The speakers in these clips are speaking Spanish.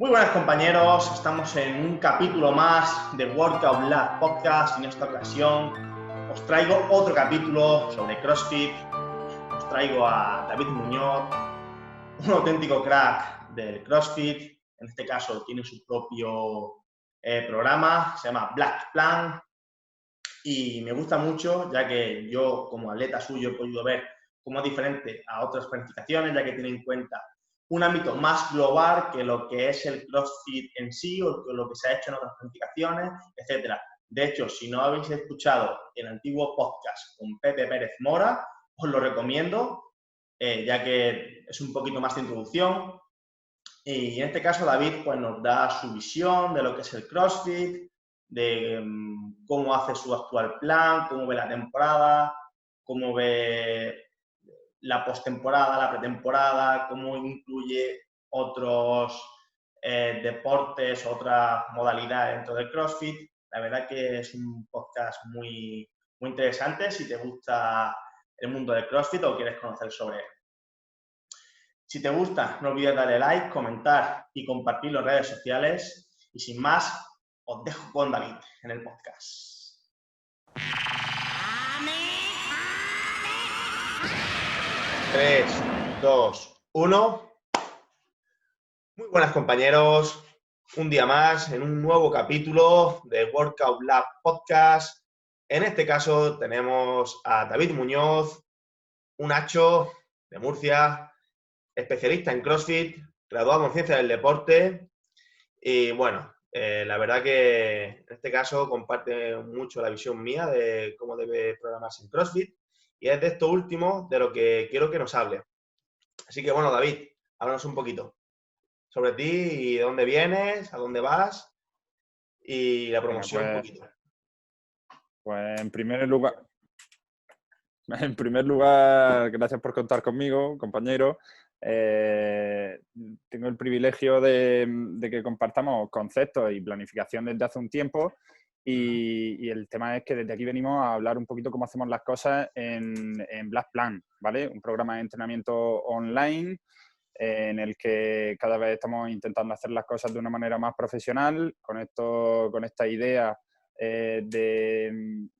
Muy buenas compañeros, estamos en un capítulo más de Workout Lab Podcast y en esta ocasión os traigo otro capítulo sobre CrossFit. Os traigo a David Muñoz, un auténtico crack del CrossFit. En este caso tiene su propio programa, se llama Black Plan y me gusta mucho ya que yo como atleta suyo he podido ver cómo es diferente a otras planificaciones, ya que tiene en cuenta un ámbito más global que lo que es el CrossFit en sí o lo que se ha hecho en otras planificaciones, etc. De hecho, si no habéis escuchado el antiguo podcast con Pepe Pérez Mora, os lo recomiendo, ya que es un poquito más de introducción. Y en este caso David pues, nos da su visión de lo que es el CrossFit, de cómo hace su actual plan, cómo ve la temporada, cómo ve la postemporada, la pretemporada, cómo incluye otros deportes, otras modalidades dentro del CrossFit. La verdad que es un podcast muy, muy interesante si te gusta el mundo del CrossFit o quieres conocer sobre él. Si te gusta, no olvides darle like, comentar y compartirlo en redes sociales. Y sin más, os dejo con David en el podcast. 3, 2, 1. Muy buenas compañeros, un día más en un nuevo capítulo de Workout Lab Podcast. En este caso tenemos a David Muñoz, un hacho de Murcia, especialista en CrossFit, graduado en Ciencias del Deporte y bueno, la verdad que en este caso comparte mucho la visión mía de cómo debe programarse en CrossFit y es de esto último de lo que quiero que nos hable. Así que bueno, David, háblanos un poquito sobre ti y de dónde vienes, a dónde vas y la promoción un poquito. Pues en primer lugar, gracias por contar conmigo, compañero. Tengo el privilegio de que compartamos conceptos y planificación desde hace un tiempo y el tema es que desde aquí venimos a hablar un poquito cómo hacemos las cosas en Black Plan, ¿vale? Un programa de entrenamiento online en el que cada vez estamos intentando hacer las cosas de una manera más profesional, con esta idea de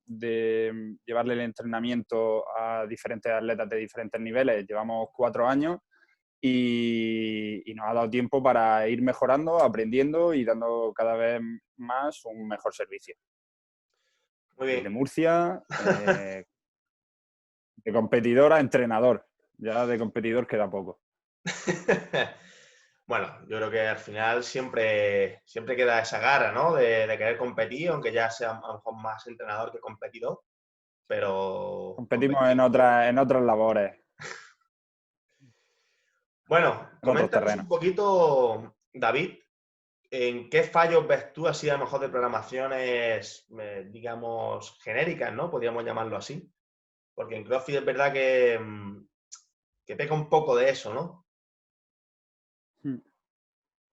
llevarle el entrenamiento a diferentes atletas de diferentes niveles. Llevamos 4 años y nos ha dado tiempo para ir mejorando, aprendiendo y dando cada vez más un mejor servicio. Muy bien. Desde Murcia, de competidor a entrenador. Ya de competidor queda poco. Bueno, yo creo que al final siempre queda esa gana, ¿no? De querer competir, aunque ya sea a lo mejor más entrenador que competidor, pero competimos en otras labores. Bueno, coméntanos un terrenos. poquito, David, ¿en qué fallos ves tú así a lo mejor de programaciones, digamos, genéricas, ¿no? Podríamos llamarlo así. Porque en CrossFit es verdad que peca un poco de eso, ¿no?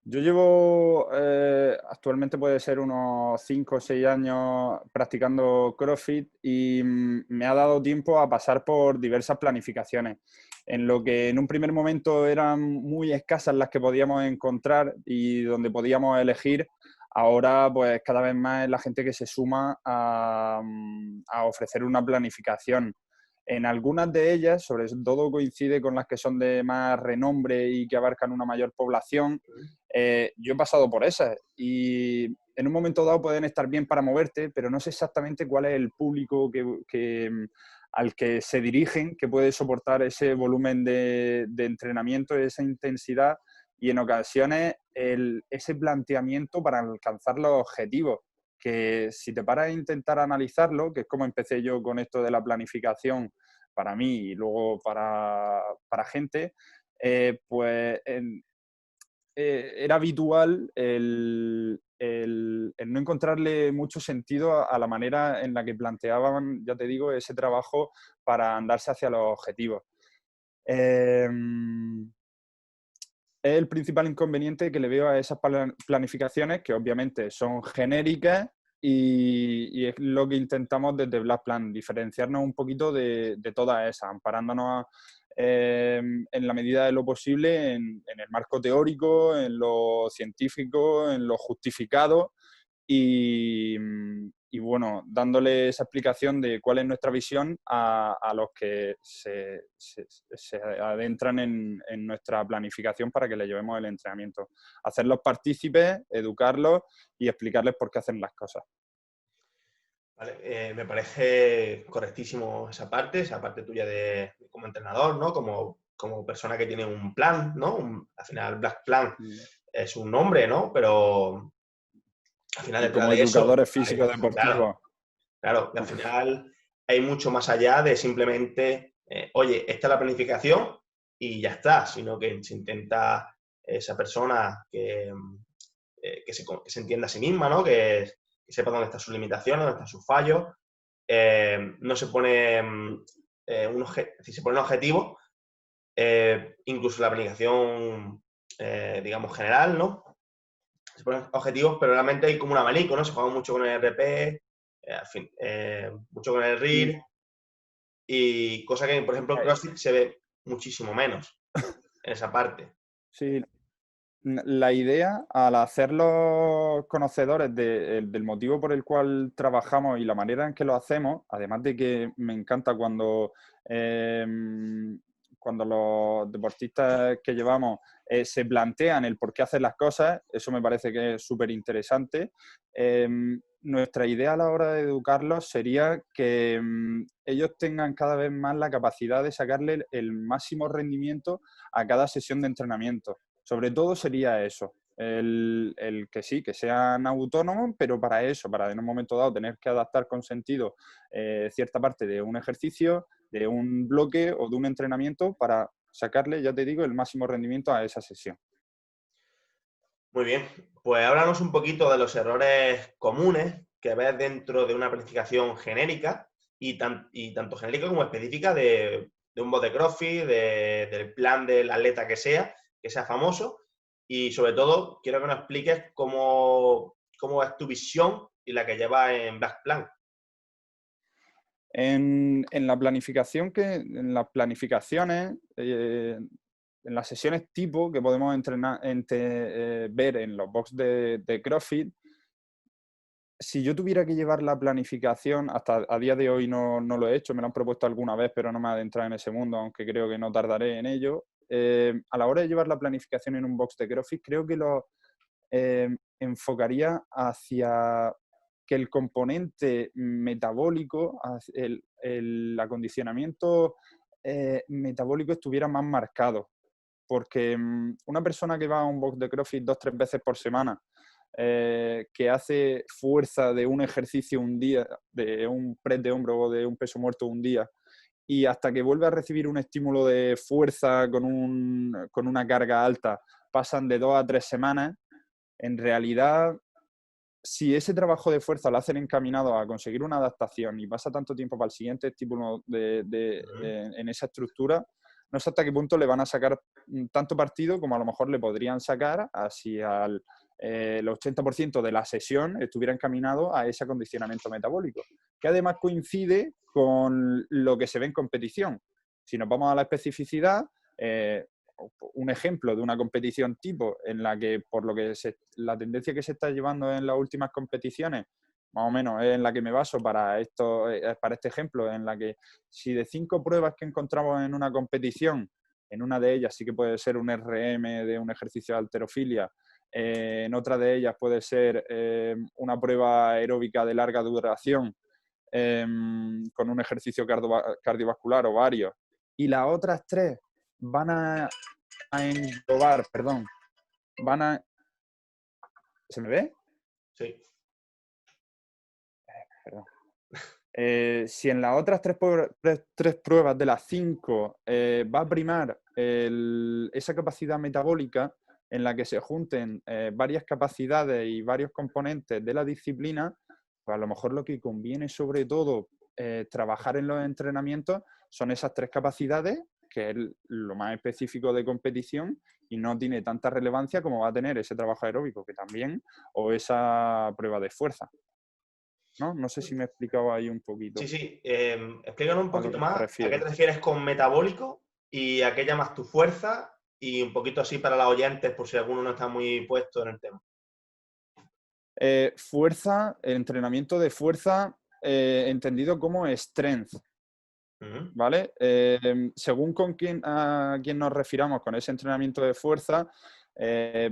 Yo llevo actualmente puede ser unos 5 o 6 años practicando CrossFit y me ha dado tiempo a pasar por diversas planificaciones, en lo que en un primer momento eran muy escasas las que podíamos encontrar y donde podíamos elegir. Ahora, pues cada vez más es la gente que se suma a ofrecer una planificación. En algunas de ellas, sobre todo coincide con las que son de más renombre y que abarcan una mayor población, yo he pasado por esas y en un momento dado pueden estar bien para moverte, pero no sé exactamente cuál es el público al que se dirigen, que puede soportar ese volumen de entrenamiento, esa intensidad y en ocasiones ese planteamiento para alcanzar los objetivos. Que si te paras a intentar analizarlo, que es como empecé yo con esto de la planificación para mí y luego para gente, pues era habitual el no encontrarle mucho sentido a la manera en la que planteaban, ya te digo, ese trabajo para andarse hacia los objetivos. Es el principal inconveniente que le veo a esas planificaciones, que obviamente son genéricas y es lo que intentamos desde Black Plan, diferenciarnos un poquito de todas esas, amparándonos en la medida de lo posible en el marco teórico, en lo científico, en lo justificado y bueno, dándole esa explicación de cuál es nuestra visión a los que se adentran en nuestra planificación para que le llevemos el entrenamiento. Hacerlos partícipes, educarlos y explicarles por qué hacen las cosas. Vale, me parece correctísimo esa parte tuya de como entrenador, ¿no? Como persona que tiene un plan, ¿no? Al final, Black Plan es un nombre, ¿no? Pero al final Y detrás como de eso, educadores físicos deportivos. claro, que al final hay mucho más allá de simplemente, oye, esta es la planificación y ya está, sino que se intenta esa persona que se entienda a sí misma, ¿no? Que sepa dónde están sus limitaciones, dónde están sus fallos. No se pone se pone un objetivo, incluso la planificación, digamos, general, ¿no? Se ponen objetivos, pero realmente hay como un abanico, ¿no? Se juega mucho con el RP, mucho con el RIR, y cosa que, por ejemplo, en CrossFit se ve muchísimo menos en esa parte. Sí, la idea, al hacerlos conocedores del motivo por el cual trabajamos y la manera en que lo hacemos, además de que me encanta cuando los deportistas que llevamos se plantean el por qué hacen las cosas, eso me parece que es súper interesante. Nuestra idea a la hora de educarlos sería que ellos tengan cada vez más la capacidad de sacarle el máximo rendimiento a cada sesión de entrenamiento. Sobre todo sería eso, el que sí, que sean autónomos, pero para eso, para en un momento dado tener que adaptar con sentido cierta parte de un ejercicio, de un bloque o de un entrenamiento para sacarle, ya te digo, el máximo rendimiento a esa sesión. Muy bien, pues háblanos un poquito de los errores comunes que ves dentro de una planificación genérica y tanto genérica como específica de un bot de CrossFit, del plan del atleta que sea famoso, y sobre todo quiero que nos expliques cómo es tu visión y la que llevas en Black Plan. En las planificaciones, en las sesiones tipo que podemos ver en los box de CrossFit, si yo tuviera que llevar la planificación, hasta a día de hoy no lo he hecho, me lo han propuesto alguna vez, pero no me he adentrado en ese mundo, aunque creo que no tardaré en ello. A la hora de llevar la planificación en un box de CrossFit, creo que lo enfocaría hacia que el componente metabólico, el acondicionamiento metabólico estuviera más marcado. Porque una persona que va a un box de CrossFit 2-3 veces por semana, que hace fuerza de un ejercicio un día, de un press de hombro o de un peso muerto un día, y hasta que vuelve a recibir un estímulo de fuerza con una carga alta, pasan de 2 a 3 semanas, en realidad, si ese trabajo de fuerza lo hacen encaminado a conseguir una adaptación y pasa tanto tiempo para el siguiente estímulo en esa estructura, no sé hasta qué punto le van a sacar tanto partido como a lo mejor le podrían sacar si el 80% de la sesión estuviera encaminado a ese acondicionamiento metabólico, que además coincide con lo que se ve en competición. Si nos vamos a la especificidad, un ejemplo de una competición tipo en la que, por lo que la tendencia que se está llevando en las últimas competiciones, más o menos es en la que me baso para este ejemplo, en la que si de 5 pruebas que encontramos en una competición, en una de ellas sí que puede ser un RM de un ejercicio de halterofilia, en otra de ellas puede ser una prueba aeróbica de larga duración con un ejercicio cardiovascular o varios, y las otras 3 van a englobar, perdón, ¿se me ve? Sí. Perdón. Si en las otras 3 pruebas de las 5 va a primar esa capacidad metabólica en la que se junten varias capacidades y varios componentes de la disciplina, pues a lo mejor lo que conviene sobre todo trabajar en los entrenamientos son esas 3 capacidades, que es lo más específico de competición y no tiene tanta relevancia como va a tener ese trabajo aeróbico que también, o esa prueba de fuerza. No sé si me he explicado ahí un poquito Sí, explícanos un a lo poquito que me más a qué refiero. te refieres con metabólico ¿Y a qué llamas tu fuerza? Y un poquito así para los oyentes, por si alguno no está muy puesto en el tema. Fuerza, el entrenamiento de fuerza entendido como strength, Ujú. ¿vale? Según a quién nos refiramos con ese entrenamiento de fuerza,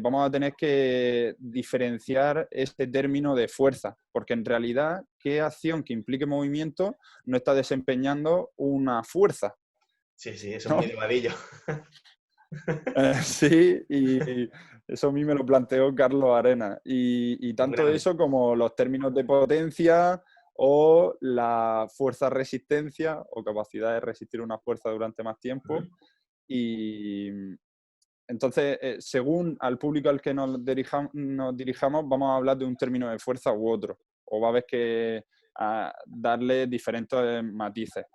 vamos a tener que diferenciar este término de fuerza, porque en realidad, ¿qué acción que implique movimiento no está desempeñando una fuerza? Sí, sí, eso es ¿No? muy elevadillo. Sí, y eso a mí me lo planteó Carlos Arena. Y Un tanto grande. eso como los términos de potencia o la fuerza-resistencia o capacidad de resistir una fuerza durante más tiempo. Ujú. Y entonces, según al público al que nos dirijamos, vamos a hablar de un término de fuerza u otro. O va a haber que darle diferentes matices.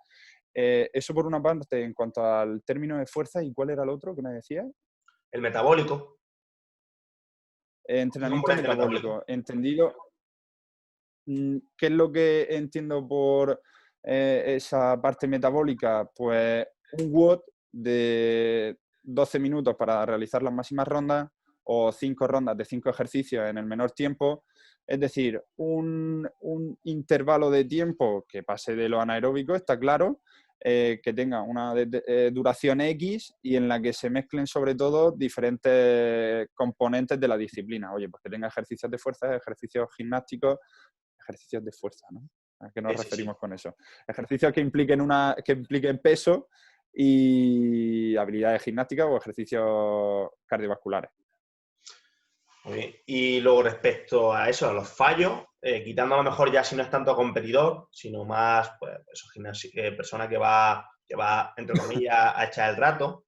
Eso por una parte en cuanto al término de fuerza. ¿Y cuál era el otro que me decías? El metabólico. ¿Qué Entrenamiento componente metabólico? metabólico. Entendido. ¿Qué es lo que entiendo por esa parte metabólica? Pues un WOD de 12 minutos para realizar las máximas rondas o 5 rondas de 5 ejercicios en el menor tiempo. Es decir, un intervalo de tiempo que pase de lo anaeróbico, está claro, que tenga una duración X y en la que se mezclen sobre todo diferentes componentes de la disciplina. Oye, pues que tenga ejercicios de fuerza, ejercicios gimnásticos, ejercicios de fuerza, ¿no? ¿A qué nos Sí, sí, sí. referimos con eso? Ejercicios que impliquen peso y habilidades gimnásticas o ejercicios cardiovasculares. Muy bien. Y luego respecto a eso, a los fallos, quitando a lo mejor ya si no es tanto competidor, sino más pues, eso, persona que va, entre comillas, a echar el rato,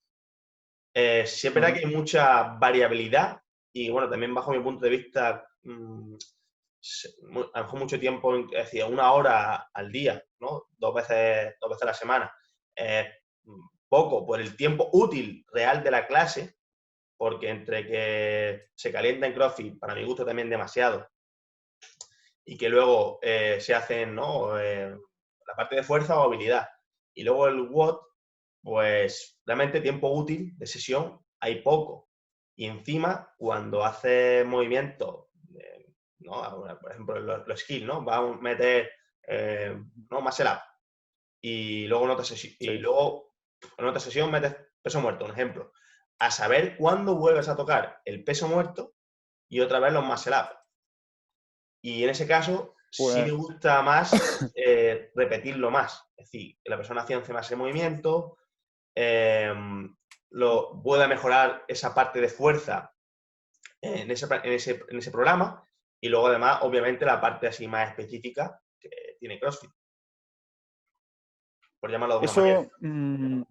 sí es verdad Ajá. que hay mucha variabilidad y bueno, también bajo mi punto de vista, a lo mejor mucho tiempo, es decir, 1 hora al día, ¿no? Dos veces a la semana. Eh, Poco por el tiempo útil real de la clase, porque entre que se calienta en CrossFit, para mi gusto también demasiado, y que luego se hacen, ¿no? La parte de fuerza o habilidad. Y luego el WOD, pues realmente tiempo útil de sesión hay poco. Y encima, cuando hace movimientos, ¿no? Por ejemplo, los skills, ¿no? Va a meter, ¿no? Muscle up. Y luego Sí. en otra sesión metes peso muerto, un ejemplo. A saber cuándo vuelves a tocar el peso muerto y otra vez los muscle up. Y en ese caso, sí me Pues gusta más repetirlo más. Es decir, que la persona hace más el movimiento, eh, pueda mejorar esa parte de fuerza en ese programa y luego además, obviamente, la parte así más específica que tiene CrossFit, por llamarlo de alguna manera. eso,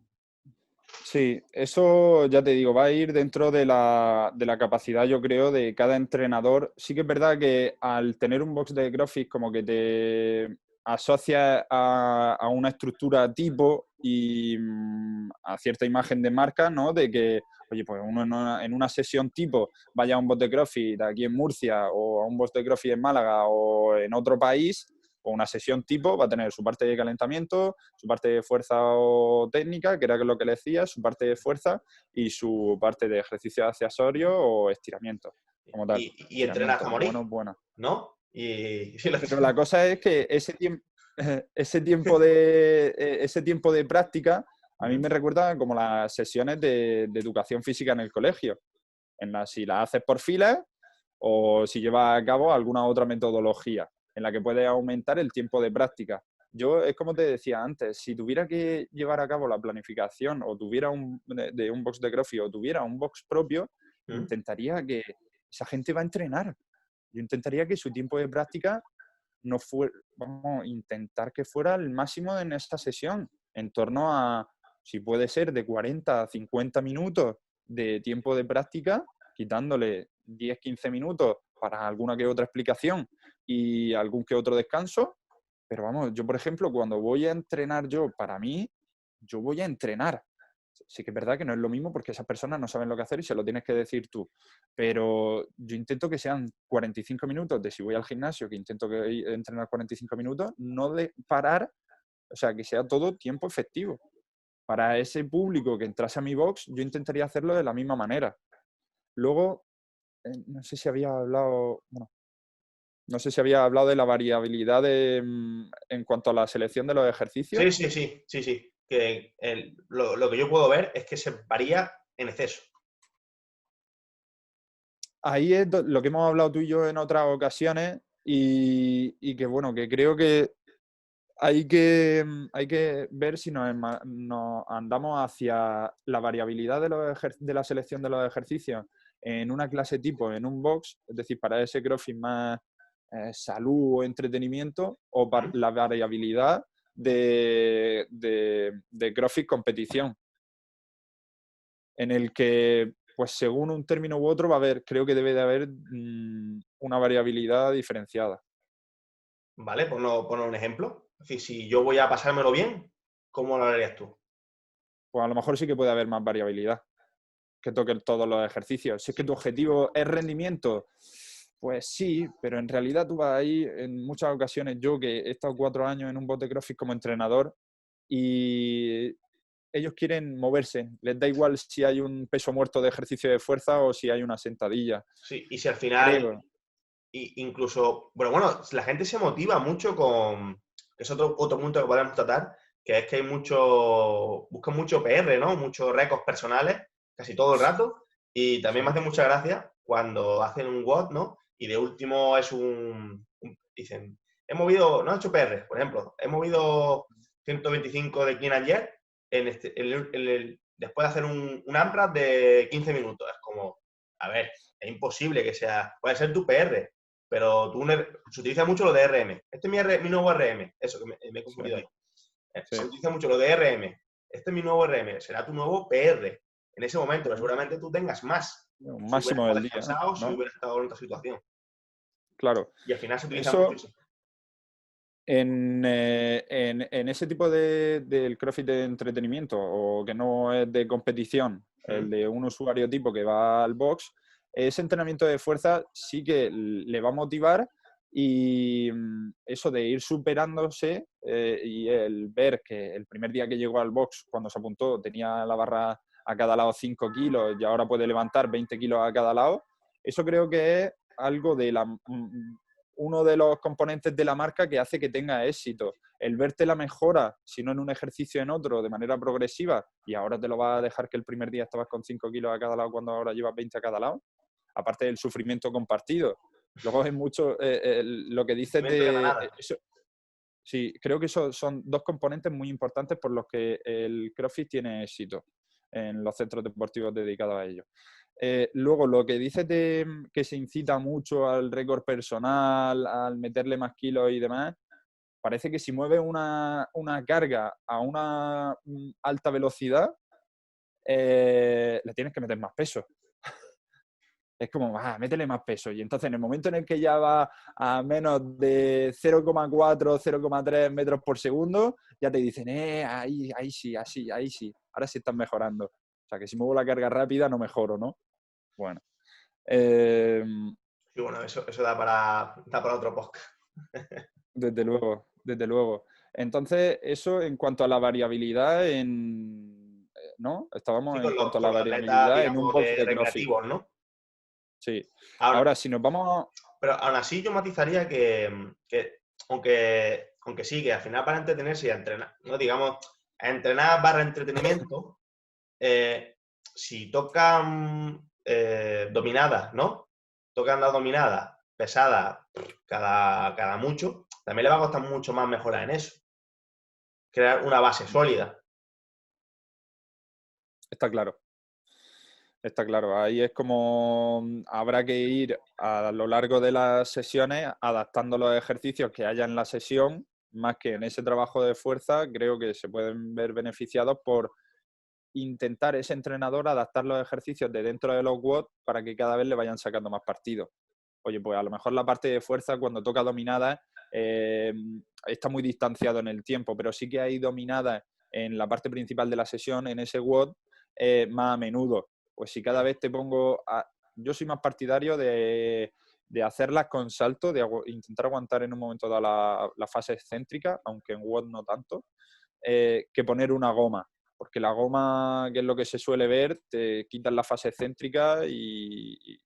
sí, eso ya te digo, va a ir dentro de la capacidad, yo creo, de cada entrenador. Sí que es verdad que al tener un box de CrossFit como que te asocia a una estructura tipo y a cierta imagen de marca, ¿no? De que, oye, pues uno en una sesión tipo vaya a un box de CrossFit aquí en Murcia o a un box de CrossFit en Málaga o en otro país, o una sesión tipo va a tener su parte de calentamiento, su parte de fuerza o técnica, que era lo que le decía, su parte de fuerza y su parte de ejercicio accesorio o estiramiento, como tal. Y entrenar hasta Estiramiento, morir, bueno, bueno. ¿no? Y sí, Pero la cosa es que ese tiempo de práctica a mí me recuerda como las sesiones de educación física en el colegio, en las si las haces por filas o si llevas a cabo alguna otra metodología en la que puedes aumentar el tiempo de práctica. Yo, es como te decía antes, si tuviera que llevar a cabo la planificación o tuviera de un box de CrossFit o tuviera un box propio, ¿Mm? intentaría que esa gente va a entrenar. Yo intentaría que su tiempo de práctica no fuera, vamos a intentar que fuera el máximo en esta sesión, en torno a, si puede ser, de 40 a 50 minutos de tiempo de práctica, quitándole 10-15 minutos para alguna que otra explicación y algún que otro descanso. Pero vamos, yo por ejemplo, cuando voy a entrenar yo, para mí, yo voy a entrenar. Sí que es verdad que no es lo mismo porque esas personas no saben lo que hacer y se lo tienes que decir tú. Pero yo intento que sean 45 minutos de si voy al gimnasio, que intento entrenar 45 minutos, no de parar, o sea, que sea todo tiempo efectivo. para ese público que entrase a mi box, yo intentaría hacerlo de la misma manera. Luego, no sé si había hablado, bueno, no sé si había hablado de la variabilidad en cuanto a la selección de los ejercicios. Sí. Que lo que yo puedo ver es que se varía en exceso. Ahí es lo que hemos hablado tú y yo en otras ocasiones y que, bueno, que creo que hay que ver si nos andamos hacia la variabilidad de la selección de los ejercicios en una clase tipo, en un box, es decir, para ese CrossFit más salud o entretenimiento, o para la variabilidad de CrossFit competición, en el que, pues según un término u otro, creo que debe de haber una variabilidad diferenciada. ¿Vale? Ponnos un ejemplo. Es decir, si yo voy a pasármelo bien, ¿cómo lo harías tú? Pues a lo mejor sí que puede haber más variabilidad, que toquen todos los ejercicios. Si es que tu objetivo es rendimiento, pues sí, pero en realidad tú vas ahí, en muchas ocasiones, yo que he estado 4 años en un bote CrossFit como entrenador, y ellos quieren moverse. Les da igual si hay un peso muerto de ejercicio de fuerza o si hay una sentadilla. Sí, y si al final, Creo. incluso, bueno, la gente se motiva mucho que es otro punto que podemos tratar, que es que buscan mucho PR, ¿no? Muchos récords personales, casi todo el rato, y también me hace mucha gracia cuando hacen un WOD, ¿no? Y de último es dicen, no he hecho PR, por ejemplo, he movido 125 de clean and jerk después de hacer un AMRAP de 15 minutos. Es como, a ver, es imposible que sea, puede ser tu PR, pero se utiliza mucho lo de RM. Este es mi nuevo RM. Eso, que me he Sí, confundido ahí. sí. Se utiliza mucho lo de RM. Este es mi nuevo RM. Será tu nuevo PR. En ese momento, pero seguramente tú tengas más. Un Si hubieras máximo estado del día, descansado, si ¿no? hubieras estado en otra situación. Claro. Y al final se utiliza mucho Eso, eso. en ese tipo del CrossFit de entretenimiento o que no es de competición, el de un usuario tipo que va al box, ese entrenamiento de fuerza sí que le va a motivar, y eso de ir superándose y el ver que el primer día que llegó al box, cuando se apuntó, tenía la barra a cada lado 5 kilos y ahora puede levantar 20 kilos a cada lado, eso creo que es algo de uno de los componentes de la marca que hace que tenga éxito. El verte la mejora, si no en un ejercicio en otro, de manera progresiva, y ahora te lo vas a dejar que el primer día estabas con 5 kilos a cada lado cuando ahora llevas 20 a cada lado, aparte del sufrimiento compartido. Luego es mucho lo que dices de... Eso, sí, creo que esos son dos componentes muy importantes por los que el CrossFit tiene éxito en los centros deportivos dedicados a ello. Luego, lo que dices de que se incita mucho al récord personal, al meterle más kilos y demás, parece que si mueves una carga a una alta velocidad, le tienes que meter más peso. Es como, métele más peso. Y entonces, en el momento en el que ya va a menos de 0,4, 0,3 metros por segundo, ya te dicen, ahí sí, así, ahí sí. Ahora sí están mejorando. O sea, que si muevo la carga rápida, no mejoro, ¿no? Bueno. Sí, bueno, eso da para otro podcast. Desde luego, desde luego. Entonces, eso en cuanto a la variabilidad ¿no? Sí, Estábamos en cuanto a la con los atletas, variabilidad en un digamos, box de CrossFit. recreativos, ¿no? Sí. Ahora, Ahora, si nos vamos... pero aún así yo matizaría que aunque sí, que al final para entretenerse y a entrenar, no digamos, a entrenar barra entretenimiento, si tocan dominadas, ¿no? Tocan las dominadas pesadas cada mucho, también le va a costar mucho más mejorar en eso. Crear una base sólida. Está claro. Está claro. Ahí es como habrá que ir a lo largo de las sesiones adaptando los ejercicios que haya en la sesión, más que en ese trabajo de fuerza, creo que se pueden ver beneficiados por intentar ese entrenador adaptar los ejercicios de dentro de los WOD para que cada vez le vayan sacando más partido. Oye, pues a lo mejor la parte de fuerza cuando toca dominadas está muy distanciado en el tiempo, pero sí que hay dominadas en la parte principal de la sesión, en ese WOD, más a menudo. Pues si cada vez te pongo... Yo soy más partidario de hacerlas con salto, de intentar aguantar en un momento dado la fase excéntrica, aunque en WOD no tanto, que poner una goma. porque la goma, que es lo que se suele ver, te quitas la fase excéntrica y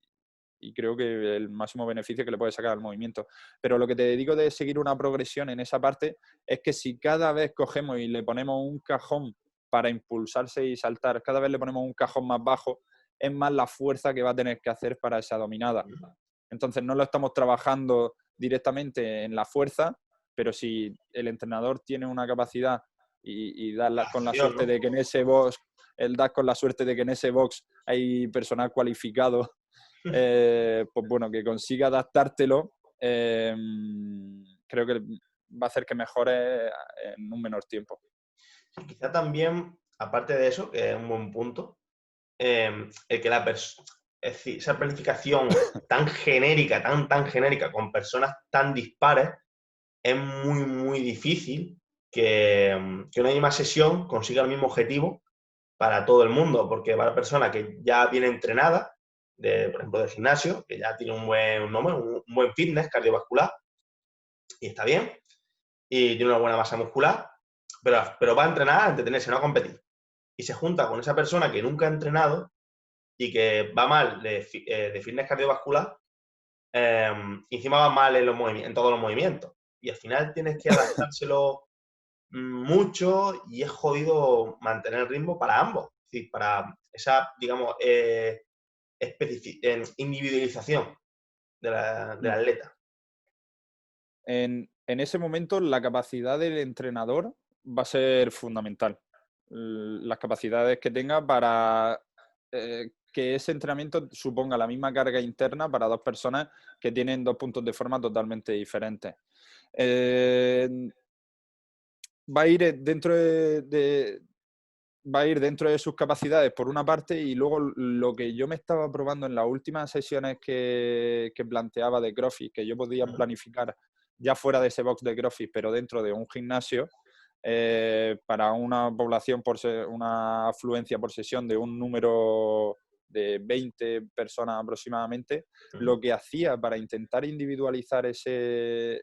creo que el máximo beneficio que le puedes sacar al movimiento. Pero lo que te digo de seguir una progresión en esa parte es que si cada vez cogemos y le ponemos un cajón para impulsarse y saltar, cada vez le ponemos un cajón más bajo, es más la fuerza que va a tener que hacer para esa dominada. Entonces no lo estamos trabajando directamente en la fuerza, pero si el entrenador tiene una capacidad y da con la suerte de que en ese box, con la suerte de que en ese box hay personal cualificado, pues bueno, que consiga adaptártelo, creo que va a hacer que mejore en un menor tiempo. Quizá también, aparte de eso, que es un buen punto, el que es decir, esa planificación tan genérica, tan genérica, con personas tan dispares, es muy, muy difícil que una misma sesión consiga el mismo objetivo para todo el mundo, porque va a la persona que ya viene entrenada, por ejemplo, del gimnasio, que ya tiene un buen fitness cardiovascular, y está bien, y tiene una buena masa muscular, pero va a entrenar a entretenerse, no a competir. Y se junta con esa persona que nunca ha entrenado y que va mal de fitness cardiovascular, y encima va mal en todos los movimientos. Y al final tienes que adaptárselo mucho y es jodido mantener el ritmo para ambos. Es decir, para esa, digamos, individualización del atleta. En ese momento, la capacidad del entrenador va a ser fundamental. Las capacidades que tenga para que ese entrenamiento suponga la misma carga interna para dos personas que tienen dos puntos de forma totalmente diferentes. Va a ir dentro de sus capacidades por una parte, y luego lo que yo me estaba probando en las últimas sesiones que planteaba de CrossFit, que yo podía planificar ya fuera de ese box de CrossFit, pero dentro de un gimnasio, para una población, una afluencia por sesión de un número de 20 personas aproximadamente, lo que hacía para intentar individualizar ese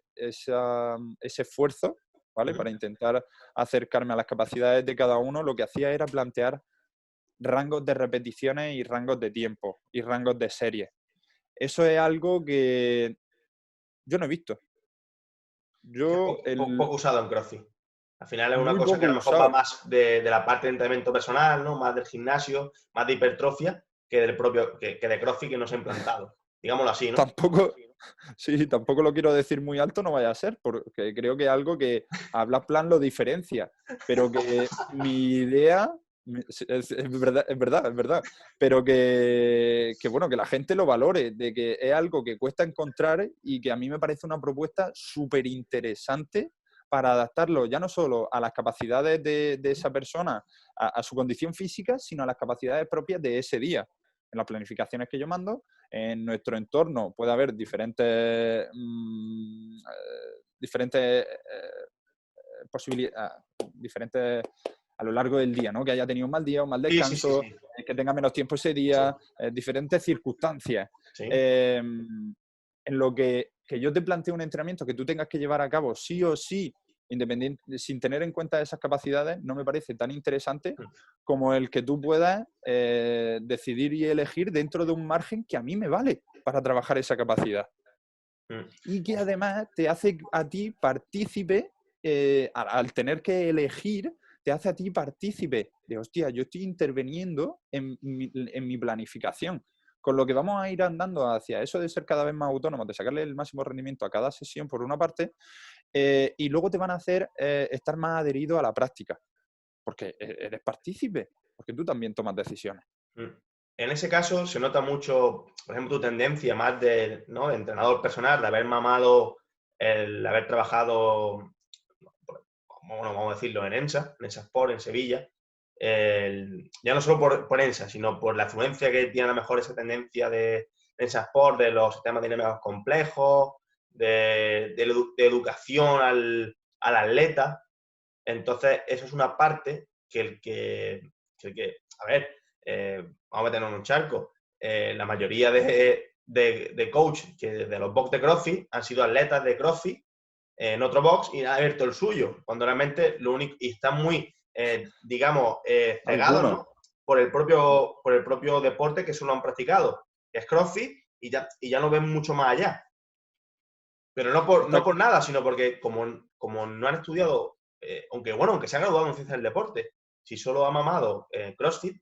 esfuerzo, ¿vale? Para intentar acercarme a las capacidades de cada uno, lo que hacía era plantear rangos de repeticiones y rangos de tiempo y rangos de series. Eso es algo que yo no he visto. Poco usado en CrossFit. Al final es una Muy cosa que a lo poco mejor va usado. más de la parte de entrenamiento personal, ¿no? Más del gimnasio, más de hipertrofia, que del propio, que de CrossFit que no se ha implantado. Digámoslo así, ¿no? Tampoco lo quiero decir muy alto, no vaya a ser, porque creo que es algo que Habla lo diferencia, pero que mi idea es verdad, pero que bueno, que la gente lo valore, de que es algo que cuesta encontrar y que a mí me parece una propuesta súper interesante para adaptarlo ya no solo a las capacidades de esa persona, a su condición física, sino a las capacidades propias de ese día. En las planificaciones que yo mando, en nuestro entorno puede haber diferentes posibilidades, diferentes a lo largo del día, ¿no? Que haya tenido un mal día, un mal descanso, Sí. Que tenga menos tiempo ese día, diferentes circunstancias. Sí. En lo que yo te planteo un entrenamiento que tú tengas que llevar a cabo sí o sí, sin tener en cuenta esas capacidades, no me parece tan interesante como el que tú puedas decidir y elegir dentro de un margen que a mí me vale para trabajar esa capacidad. Y que además te hace a ti partícipe, al tener que elegir, te hace a ti partícipe de, hostia, yo estoy interviniendo en mi planificación. Con lo que vamos a ir andando hacia eso de ser cada vez más autónomos, de sacarle el máximo rendimiento a cada sesión por una parte, y luego te van a hacer estar más adherido a la práctica, porque eres partícipe, porque tú también tomas decisiones. En ese caso se nota mucho, por ejemplo, tu tendencia más de entrenador personal, de haber mamado, el haber trabajado, bueno, vamos a decirlo, en ENSA Sport, en Sevilla. Ya no solo por ENSA, sino por la influencia que tiene a lo mejor esa tendencia de ENSA Sport, de los sistemas dinámicos complejos, de educación al atleta. Entonces, eso es una parte que a ver, vamos a meternos en un charco. La mayoría de coach de los box de CrossFit han sido atletas de CrossFit en otro box y han abierto el suyo, cuando realmente lo único, y están muy digamos, cegados, ¿no? Por el propio deporte que solo han practicado, que es CrossFit, y ya no ven mucho más allá. Pero no por nada, sino porque como no han estudiado, aunque se ha graduado en ciencias del deporte, si solo ha mamado CrossFit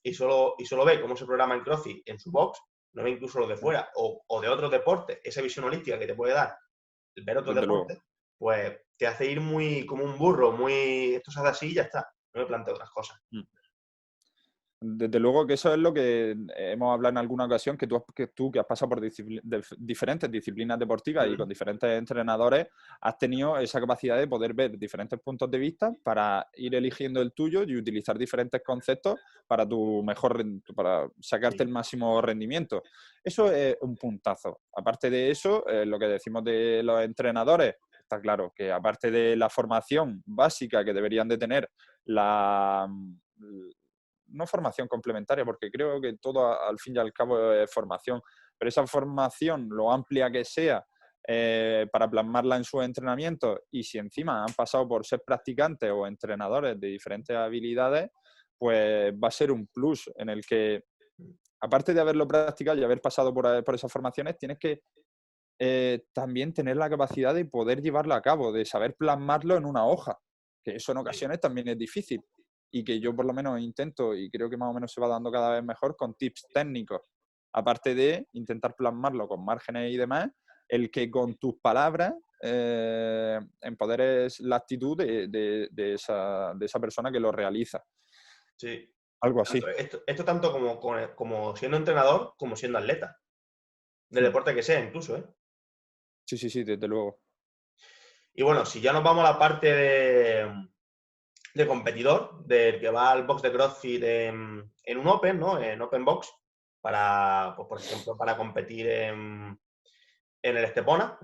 y solo ve cómo se programa en CrossFit en su box, no ve incluso lo de fuera o de otros deportes, esa visión holística que te puede dar el ver otros deportes, pues te hace ir muy como un burro, esto se hace así y ya está. No me planteo otras cosas. Desde luego que eso es lo que hemos hablado en alguna ocasión, que tú que has pasado por diferentes disciplinas deportivas y con diferentes entrenadores, has tenido esa capacidad de poder ver diferentes puntos de vista para ir eligiendo el tuyo y utilizar diferentes conceptos para para sacarte el máximo rendimiento. Eso es un puntazo. Aparte de eso, lo que decimos de los entrenadores, está claro que aparte de la formación básica que deberían de tener no formación complementaria, porque creo que todo al fin y al cabo es formación, pero esa formación, lo amplia que sea, para plasmarla en sus entrenamientos, y si encima han pasado por ser practicantes o entrenadores de diferentes habilidades, pues va a ser un plus en el que, aparte de haberlo practicado y haber pasado por esas formaciones, tienes que también tener la capacidad de poder llevarlo a cabo, de saber plasmarlo en una hoja, que eso en ocasiones también es difícil. Y que yo por lo menos intento, y creo que más o menos se va dando cada vez mejor, con tips técnicos. Aparte de intentar plasmarlo con márgenes y demás, el que con tus palabras empoderes la actitud de esa persona que lo realiza. Sí. Algo así. Esto tanto como siendo entrenador, como siendo atleta. Del deporte que sea, incluso, ¿eh? Sí, desde luego. Y bueno, si ya nos vamos a la parte de competidor, del que va al box de CrossFit en un Open, ¿no? En Open Box, pues, por ejemplo, para competir en el Estepona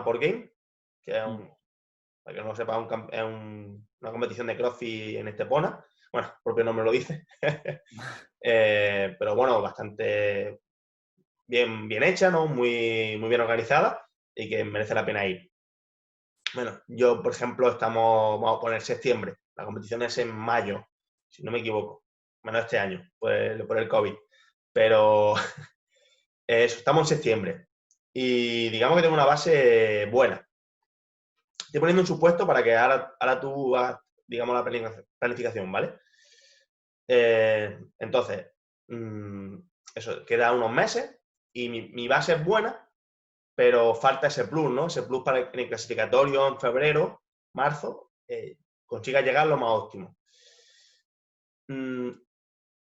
por Game, que es para que no lo sepa, es una competición de CrossFit en Estepona. Bueno, el propio nombre lo dice. Pero bueno, bastante bien hecha, ¿no? Muy bien organizada y que merece la pena ir. Bueno, yo, por ejemplo, vamos a poner septiembre. La competición es en mayo, si no me equivoco. Bueno, este año, por el COVID. Pero estamos en septiembre. Y digamos que tengo una base buena. Estoy poniendo un supuesto para que ahora tú hagas, digamos, la planificación, ¿vale? Entonces, eso, queda unos meses y mi base es buena, pero falta ese plus, ¿no? Ese plus para en el clasificatorio en febrero, marzo, consiga llegar lo más óptimo.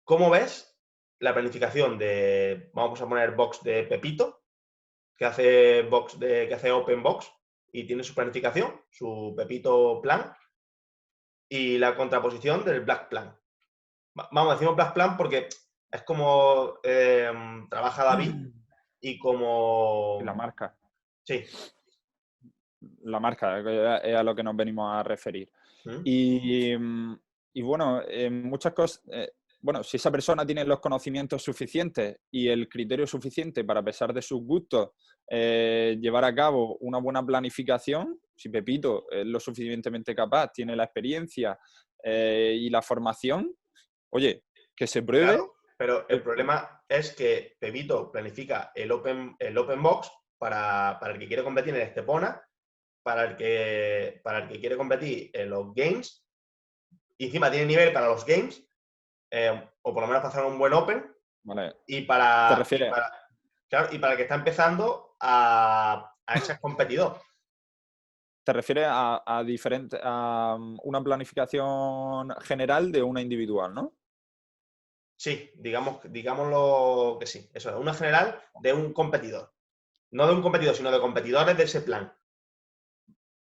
¿Cómo ves la planificación vamos a poner box de Pepito, que hace Open Box y tiene su planificación, su Pepito Plan, y la contraposición del Black Plan? Vamos, decimos Black Plan porque es como trabaja David y como... La marca. Sí. La marca es a lo que nos venimos a referir. Y bueno, muchas cosas... bueno, si esa persona tiene los conocimientos suficientes y el criterio suficiente para, a pesar de sus gustos, llevar a cabo una buena planificación, si Pepito es lo suficientemente capaz, tiene la experiencia y la formación, oye, que se pruebe. Claro, pero el problema es que Pepito planifica el Open Box para el que quiere competir en Estepona, para el que quiere competir en los Games, y encima tiene nivel para los Games, o por lo menos para hacer un buen Open, Vale. y para ¿Te refieres? y para el que está empezando a ser competidor. ¿Te refieres a una planificación general de una individual, no? Sí, digámoslo que sí. Eso es una general de un competidor. No de un competidor, sino de competidores de ese plan.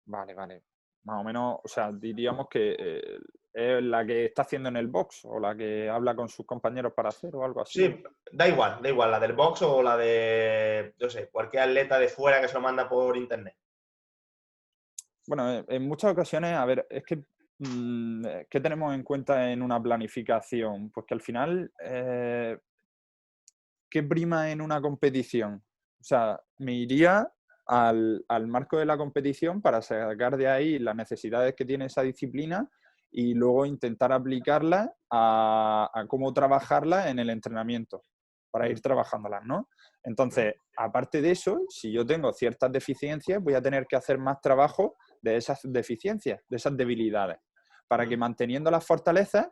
Vale. Más o menos, o sea, diríamos que es la que está haciendo en el box o la que habla con sus compañeros para hacer o algo así. Sí, da igual, la del box o la de, yo sé, cualquier atleta de fuera que se lo manda por internet. Bueno, en muchas ocasiones, a ver, es que, ¿qué tenemos en cuenta en una planificación? Pues que al final, ¿qué prima en una competición? O sea, me iría al marco de la competición para sacar de ahí las necesidades que tiene esa disciplina y luego intentar aplicarlas a cómo trabajarlas en el entrenamiento para ir trabajándolas, ¿no? Entonces, aparte de eso, si yo tengo ciertas deficiencias, voy a tener que hacer más trabajo de esas deficiencias, de esas debilidades, para que manteniendo las fortalezas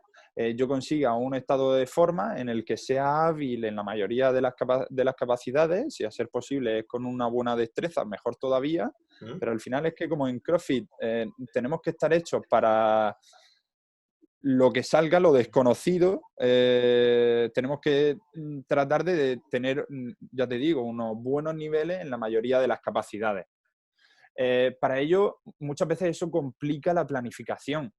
yo consiga un estado de forma en el que sea hábil en la mayoría de las capacidades, si a ser posible es con una buena destreza, mejor todavía, pero al final es que como en CrossFit tenemos que estar hechos para lo que salga, lo desconocido, tenemos que tratar de tener, ya te digo, unos buenos niveles en la mayoría de las capacidades. Para ello, muchas veces eso complica la planificación.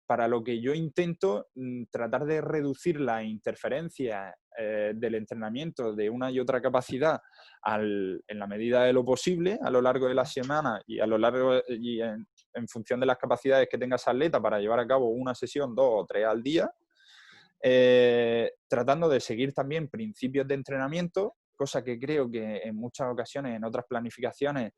Para lo que yo intento tratar de reducir las interferencias del entrenamiento de una y otra capacidad en la medida de lo posible a lo largo de la semana y a lo largo y en función de las capacidades que tenga esa atleta para llevar a cabo una sesión, 2 o 3 al día, tratando de seguir también principios de entrenamiento, cosa que creo que en muchas ocasiones en otras planificaciones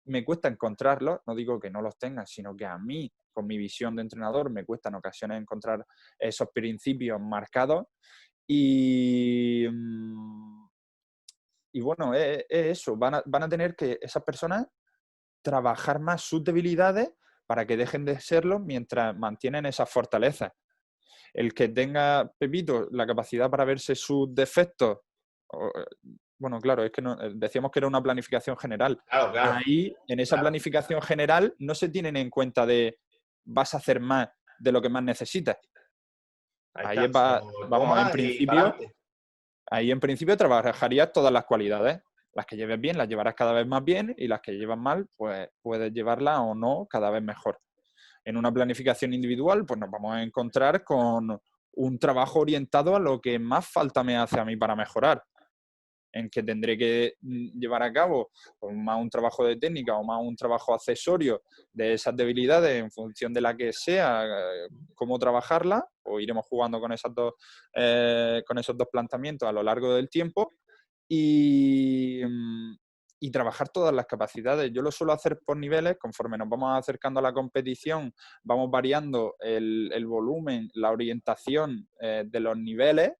me cuesta encontrarlos, no digo que no los tenga, sino que a mí, con mi visión de entrenador, me cuesta en ocasiones encontrar esos principios marcados y, y bueno, es eso, van a tener que esas personas trabajar más sus debilidades para que dejen de serlo mientras mantienen esas fortalezas. El que tenga Pepito la capacidad para verse sus defectos, bueno, claro, es que decíamos que era una planificación general. Claro, claro. Ahí, en esa Claro. planificación general, no se tienen en cuenta de vas a hacer más de lo que más necesitas. Ahí Ahí está. Sino vamos, toma y para adelante. ahí en principio trabajarías todas las cualidades. Las que lleves bien, las llevarás cada vez más bien y las que llevas mal, pues puedes llevarlas o no cada vez mejor. En una planificación individual, pues nos vamos a encontrar con un trabajo orientado a lo que más falta me hace a mí para mejorar, en que tendré que llevar a cabo pues, más un trabajo de técnica o más un trabajo accesorio de esas debilidades en función de la que sea, cómo trabajarla, o iremos jugando con esos dos planteamientos a lo largo del tiempo y, y trabajar todas las capacidades. Yo lo suelo hacer por niveles, conforme nos vamos acercando a la competición, vamos variando el volumen, la orientación de los niveles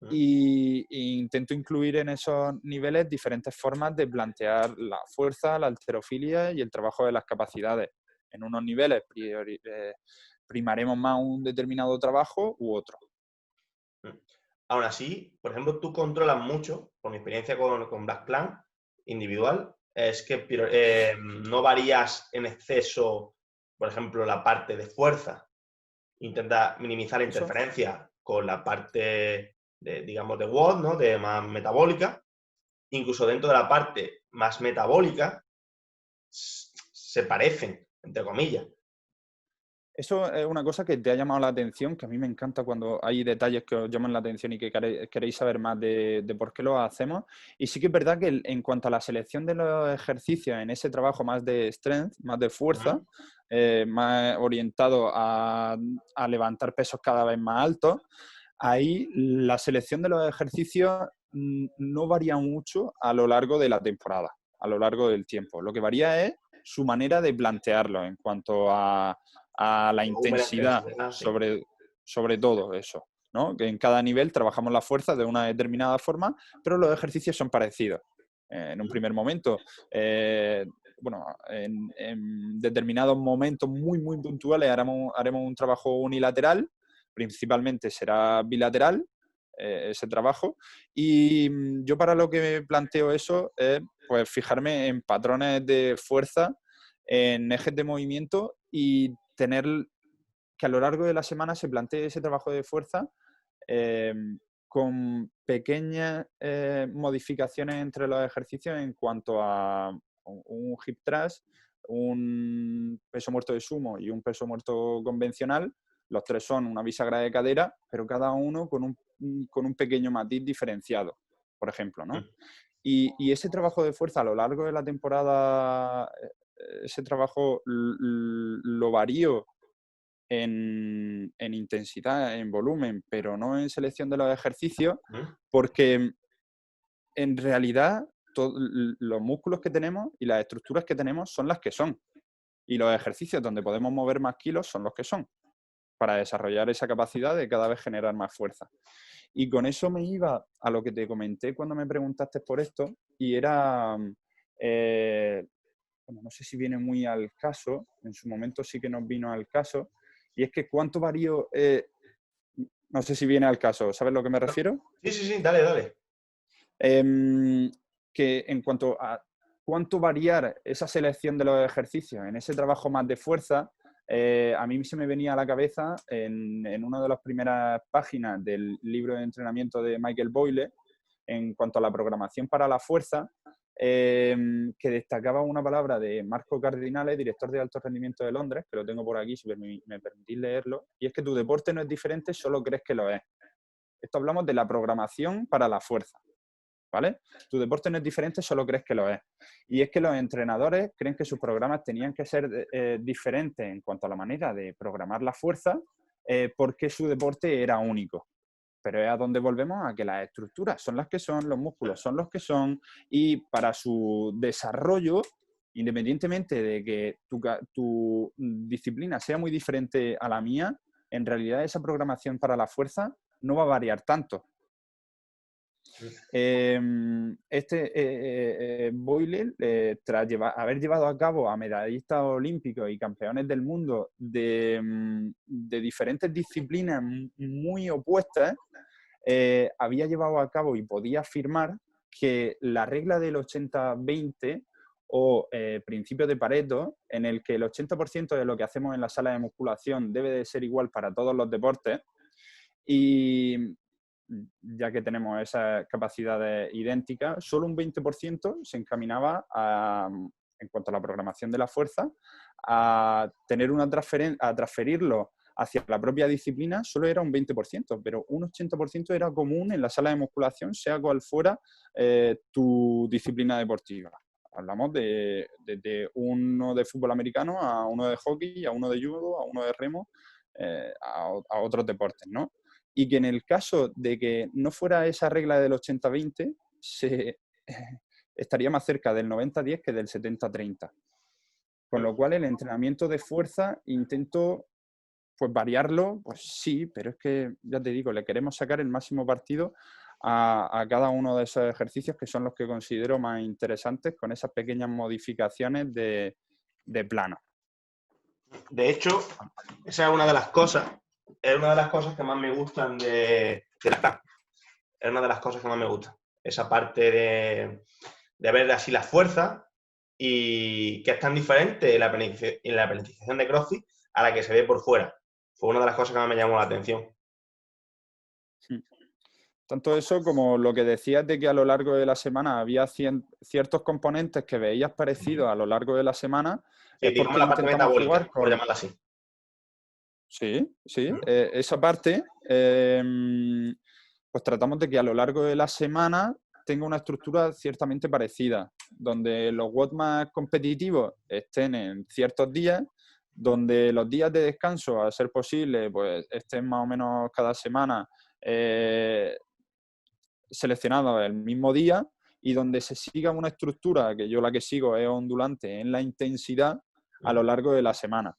y intento incluir en esos niveles diferentes formas de plantear la fuerza, la halterofilia y el trabajo de las capacidades. En unos niveles primaremos más un determinado trabajo u otro. Aún así, por ejemplo, tú controlas mucho, por mi experiencia con Black Clan individual, es que no varías en exceso, por ejemplo, la parte de fuerza. Intenta minimizar la Eso, interferencia con la parte, de, digamos, de WOD, ¿no? De más metabólica. Incluso dentro de la parte más metabólica, se parecen, entre comillas. eso es una cosa que te ha llamado la atención, que a mí me encanta cuando hay detalles que os llaman la atención y que queréis saber más de por qué lo hacemos. Y sí que es verdad que en cuanto a la selección de los ejercicios en ese trabajo más de strength, más de fuerza, más orientado a levantar pesos cada vez más altos, ahí la selección de los ejercicios no varía mucho a lo largo de la temporada, a lo largo del tiempo. Lo que varía es su manera de plantearlo en cuanto a la Volumen, intensidad, intensidad, sí. sobre todo eso, ¿no? Que en cada nivel trabajamos la fuerza de una determinada forma, pero los ejercicios son parecidos. En un primer momento, bueno, en determinados momentos muy, muy puntuales haremos un trabajo unilateral, principalmente será bilateral ese trabajo, y yo para lo que planteo eso es pues fijarme en patrones de fuerza, en ejes de movimiento y tener que a lo largo de la semana se plantee ese trabajo de fuerza eh, con pequeñas modificaciones entre los ejercicios en cuanto a un hip thrust, un peso muerto de sumo y un peso muerto convencional. Los tres son una bisagra de cadera, pero cada uno con un pequeño matiz diferenciado, por ejemplo, ¿no? Y ese trabajo de fuerza a lo largo de la temporada, ese trabajo lo varío en intensidad, en volumen, pero no en selección de los ejercicios, porque en realidad los músculos que tenemos y las estructuras que tenemos son las que son. Y los ejercicios donde podemos mover más kilos son los que son. para desarrollar esa capacidad de cada vez generar más fuerza. Y con eso me iba a lo que te comenté cuando me preguntaste por esto, y era, bueno, no sé si viene muy al caso, en su momento sí que nos vino al caso, y es que cuánto varío, no sé si viene al caso, ¿sabes a lo que me refiero? Sí, dale, dale. Que en cuanto a cuánto variar esa selección de los ejercicios en ese trabajo más de fuerza, a mí se me venía a la cabeza en una de las primeras páginas del libro de entrenamiento de Michael Boyle, en cuanto a la programación para la fuerza, que destacaba una palabra de Marco Cardinale, director de alto rendimiento de Londres, que lo tengo por aquí, si me permitís leerlo, y es que tu deporte no es diferente, solo crees que lo es. Esto hablamos de la programación para la fuerza, ¿vale? Tu deporte no es diferente, solo crees que lo es. Y es que los entrenadores creen que sus programas tenían que ser diferentes en cuanto a la manera de programar la fuerza, porque su deporte era único. Pero es a donde volvemos a que las estructuras son las que son, los músculos son los que son, y para su desarrollo, independientemente de que tu disciplina sea muy diferente a la mía, en realidad esa programación para la fuerza no va a variar tanto. Boyle, tras haber llevado a cabo a medallistas olímpicos y campeones del mundo de diferentes disciplinas muy opuestas, había llevado a cabo y podía afirmar que la regla del 80-20 o principio de Pareto, en el que el 80% de lo que hacemos en la sala de musculación debe de ser igual para todos los deportes, y ya que tenemos esas capacidades idénticas, solo un 20% se encaminaba en cuanto a la programación de la fuerza, a tener a transferirlo hacia la propia disciplina, solo era un 20%, pero un 80% era común en la sala de musculación, sea cual fuera tu disciplina deportiva. Hablamos de uno de fútbol americano a uno de hockey, a uno de judo, a uno de remo, a otros deportes, ¿no? Y que en el caso de que no fuera esa regla del 80-20, estaría más cerca del 90-10 que del 70-30. Con lo cual el entrenamiento de fuerza intento pues variarlo, pues sí, pero es que, ya te digo, le queremos sacar el máximo partido a cada uno de esos ejercicios, que son los que considero más interesantes, con esas pequeñas modificaciones de plano. De hecho, esa es una de las cosas que más me gustan de la práctica. Es una de las cosas que más me gusta. Esa parte de ver así la fuerza y que es tan diferente en la planificación de CrossFit a la que se ve por fuera. Fue una de las cosas que más me llamó la atención. Tanto eso como lo que decías de que a lo largo de la semana había ciertos componentes que veías parecidos a lo largo de la semana, Sí, es digamos porque la parte intentamos metabólica, jugar por con... llamarla así. Sí, esa parte, pues tratamos de que a lo largo de la semana tenga una estructura ciertamente parecida, donde los WOD más competitivos estén en ciertos días, donde los días de descanso, a ser posible, pues estén más o menos cada semana seleccionados el mismo día, y donde se siga una estructura, que yo la que sigo es ondulante en la intensidad a lo largo de la semana.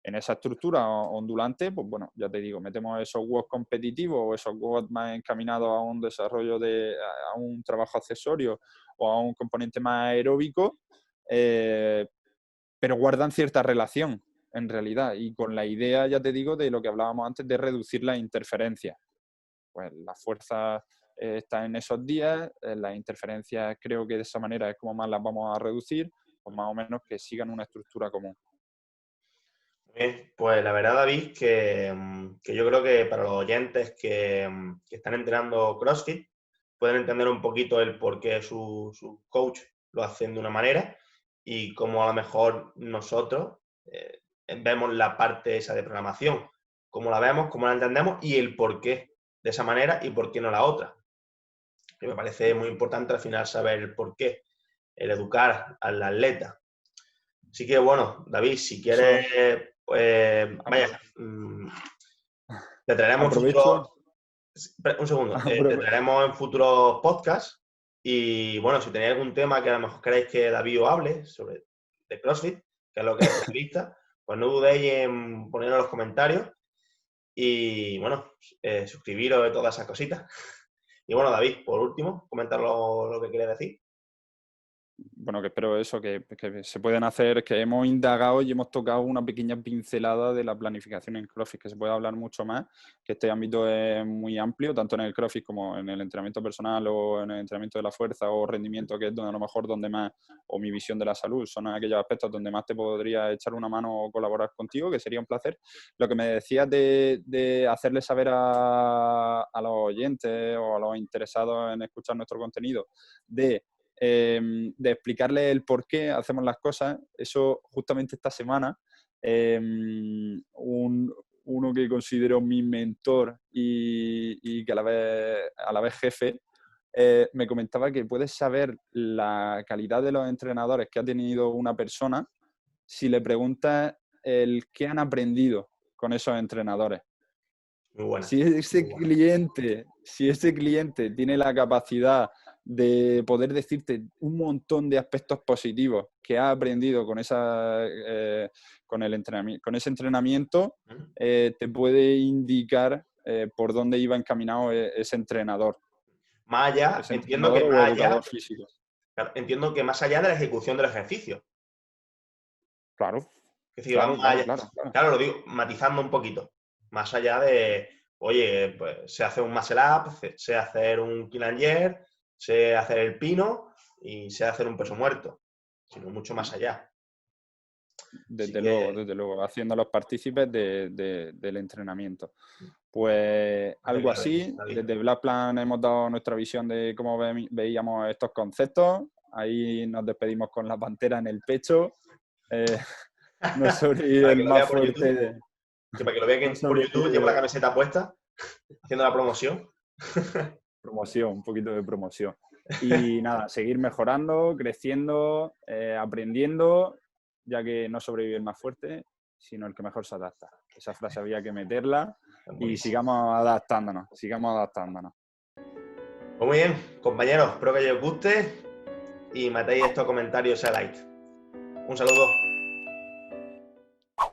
En esa estructura ondulante, pues bueno, ya te digo, metemos esos WOD competitivos o esos WOD más encaminados a un desarrollo a un trabajo accesorio o a un componente más aeróbico, pero guardan cierta relación en realidad, y con la idea, ya te digo, de lo que hablábamos antes, de reducir las interferencias. Pues la fuerza está en esos días, las interferencias creo que de esa manera es como más las vamos a reducir, pues más o menos que sigan una estructura común. Bien, pues la verdad, David, que yo creo que para los oyentes que están entrenando CrossFit pueden entender un poquito el por qué su coach lo hacen de una manera y cómo a lo mejor nosotros vemos la parte esa de programación, cómo la vemos, cómo la entendemos y el por qué de esa manera y por qué no la otra. Que me parece muy importante al final saber el por qué, el educar al atleta. Así que bueno, David, si quieres, vaya, te traeremos te traeremos en futuros podcasts y bueno, si tenéis algún tema que a lo mejor queréis que David os hable sobre de CrossFit, que es lo que es especialista, pues no dudéis en ponerlo en los comentarios Y bueno, suscribiros de todas esas cositas. Y bueno, David, por último, comentar lo que quería decir. Bueno, que espero eso, que se pueden hacer, que hemos indagado y hemos tocado una pequeña pincelada de la planificación en CrossFit, que se puede hablar mucho más, que este ámbito es muy amplio, tanto en el CrossFit como en el entrenamiento personal o en el entrenamiento de la fuerza o rendimiento, que es donde a lo mejor donde más, o mi visión de la salud, son aquellos aspectos donde más te podría echar una mano o colaborar contigo, que sería un placer. Lo que me decías de hacerle saber a los oyentes o a los interesados en escuchar nuestro contenido, de explicarle el por qué hacemos las cosas. Eso justamente esta semana, uno que considero mi mentor y que a la vez jefe, me comentaba que puedes saber la calidad de los entrenadores que ha tenido una persona si le preguntas el qué han aprendido con esos entrenadores. Muy buena. Si ese cliente tiene la capacidad de poder decirte un montón de aspectos positivos que ha aprendido con ese entrenamiento, te puede indicar por dónde iba encaminado ese entrenador. Más allá, Ese entiendo entrenador que o más allá, educador físico. entiendo que más allá de la ejecución del ejercicio. Claro, Es decir, claro, vamos allá, claro. claro, lo digo matizando un poquito. Más allá de, oye, pues sé hacer un muscle up, sé hacer un clean and jerk, sé hacer el pino y sé hacer un peso muerto, sino mucho más allá. Desde luego, haciéndolos partícipes del entrenamiento. Pues algo así, desde Black Plan hemos dado nuestra visión de cómo veíamos estos conceptos. Ahí nos despedimos con la pantera en el pecho. No soy Para que el lo vea más por fuerte. YouTube, que para que lo vea No por YouTube, llevo la sobrevive. camiseta puesta, haciendo la promoción. Promoción, un poquito de promoción. Y nada, seguir mejorando, creciendo, aprendiendo, ya que no sobrevive el más fuerte, sino el que mejor se adapta. Esa frase había que meterla y sigamos adaptándonos. Pues muy bien, compañeros, espero que os guste y matéis estos comentarios a like. Un saludo.